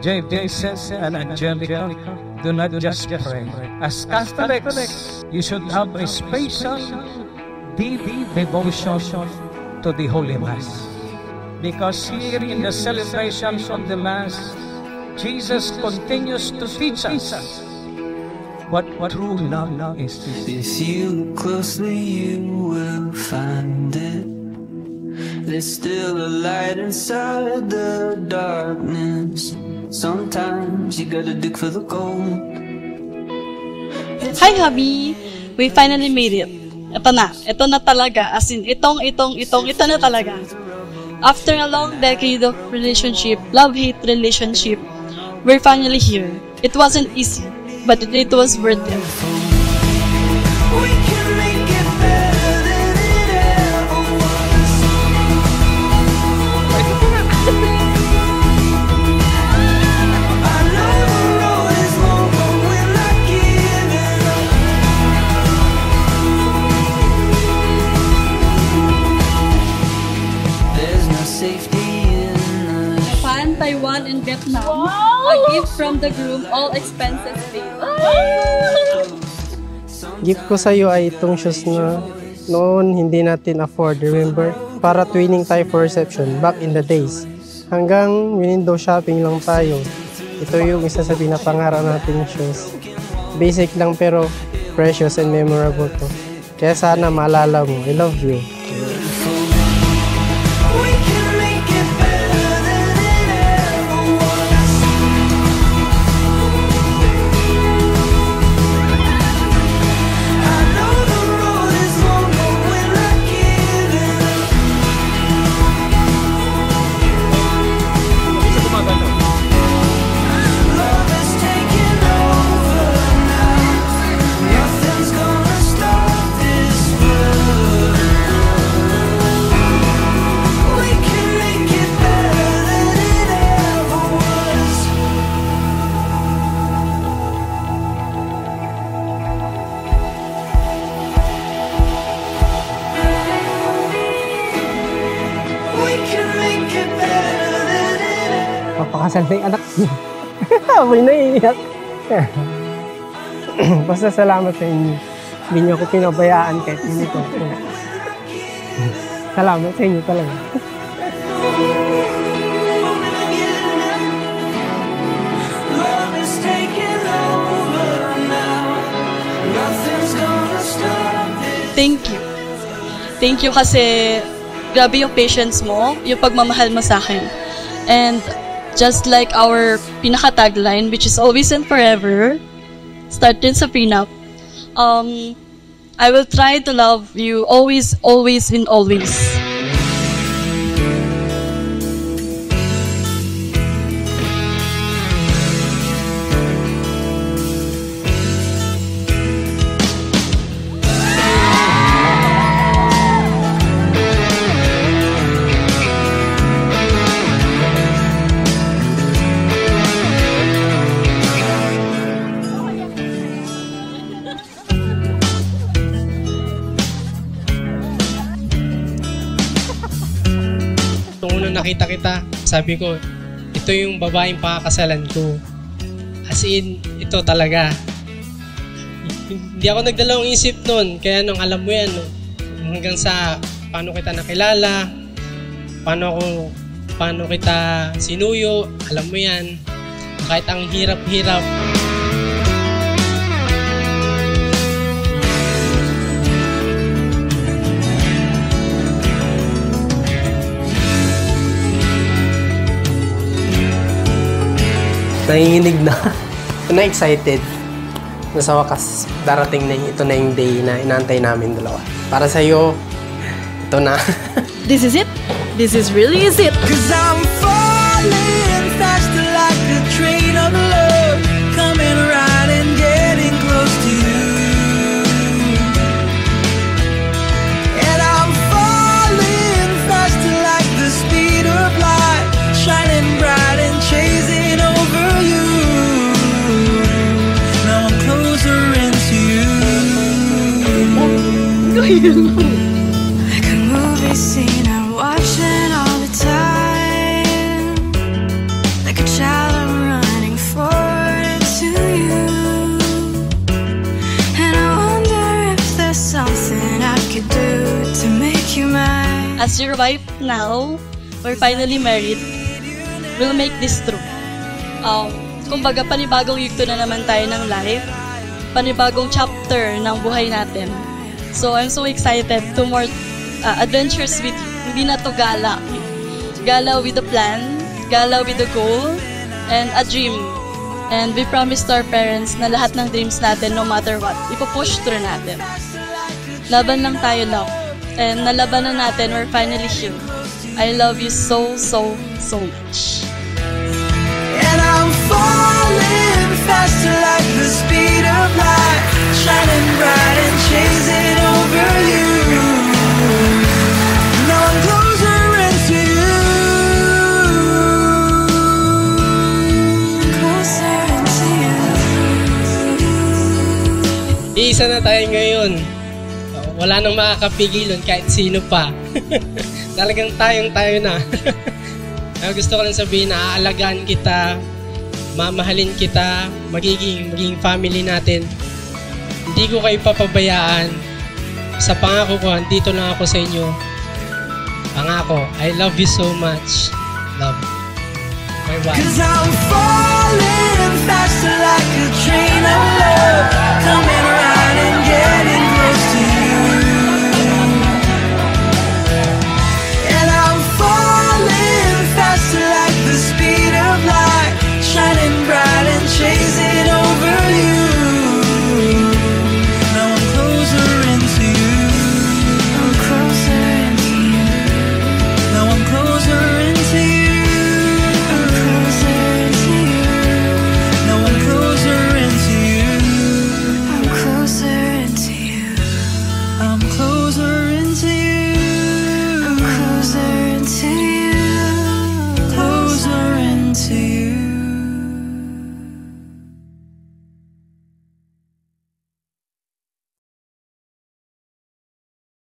JVSS and Angelica, do not just pray. As Catholics, you should have a special, deep devotion to the Holy Mass. Because here in the celebration of the Mass, Jesus continues to teach us what true love is. If you look closely, you will find it. There's still a light inside the darkness. Sometimes you gotta dig for the gold. Hi, hubby! We finally made it. Ito na talaga. As in, ito na talaga. After a long decade of relationship, love-hate relationship, we're finally here. It wasn't easy, but it was worth it. We can make it better than it ever was. I know the road is long, but we're not giving up. There's no safety in the Japan, Taiwan, and Vietnam. Wow! A gift from the groom, all expenses paid. Gift ko sa'yo ay itong shoes na noon hindi natin afford, remember? Para twinning tayo for reception back in the days. Hanggang window shopping lang tayo. Ito yung isa sa pinapangarap nating shoes. Basic lang pero precious and memorable to. Kaya sana maalala mo, I love you. we can make it better than it ever was. I know the road is long, but we're not giving up. Love is taking over now. Nothing's gonna stop this love. We can make it better than it ever was. We can make it better than it ever. Papakasal na yung anak niya. Amoy na iiyak. Basta salamat sa inyo. Hindi niyo ako pinabayaan kahit minute. Salamat sa inyo talaga. Love is taking over now. Nothing's gonna stop this. Thank you. Thank you kasi grabe yung patience mo, yung pagmamahal mo sa akin. And just like our pinaka-tagline, which is always and forever, started sa prenup, I will try to love you always, always, and always. Nung unang nakita kita, sabi ko, ito yung babaeng pakakasalan ko. As in, ito talaga. Hindi ako nagdalawang isip nun, kaya nung alam mo yan, no, hanggang sa paano kita nakilala, paano kita sinuyo, alam mo yan. Kahit ang hirap-hirap. Nanginginig na. Na-excited. Na sa wakas, darating na ito na yung day na inaantay namin dalawa. Para sa'yo, ito na. This is it. This is really is it. 'Cause I'm falling faster like a train of love, coming right and getting close to you. And I'm falling faster like the speed of light, shining bright and chasing over you. Now I'm closer into you. Like a movie scene I'm watching all the time, like a child I'm running as your wife now, we're finally married, we'll make this true. Kumbaga, panibagong yugto na naman tayo ng life, panibagong chapter ng buhay natin. So, I'm so excited to more adventures with you. Hindi na to gala. Gala with a plan, gala with a goal, and a dream. And we promise to our parents na lahat ng dreams natin, no matter what, ipupush through natin. Laban lang tayo, love. And nalabanan natin, we're finally here. I love you so, so, so much. And I'm falling faster like the speed of light, shining bright and chasing over you. Now I'm closer into you, closer into you. Iisa na tayo ngayon. Wala nang makakapigilan kahit sino pa. Talagang tayo na. Gusto ko lang sabihin na aalagaan kita, mamahalin kita, magiging family natin. Hindi ko kayo papabayaan. Sa pangako ko, andito lang ako sa inyo. Pangako, I love you so much. Love. My wife. 'Cause I'm falling faster like a train of love, coming